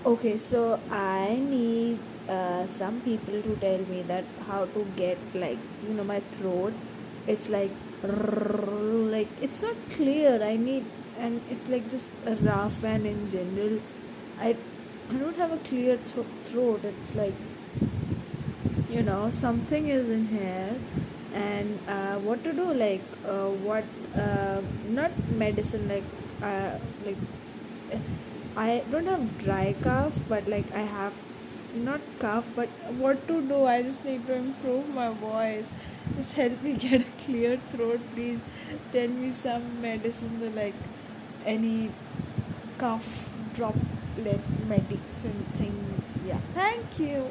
Okay, so I need some people to tell me that how to get like my throat. It's like it's not clear. I need and it's like just rough and in general. I I don't have a clear throat. It's like something is in here, and what to do? What not medicine like I don't have dry cough, but like I have not cough, but what to do? I just need to improve my voice. Just help me get a clear throat, please. Tell me some medicine, like any cough droplet medicine thing. Yeah, thank you.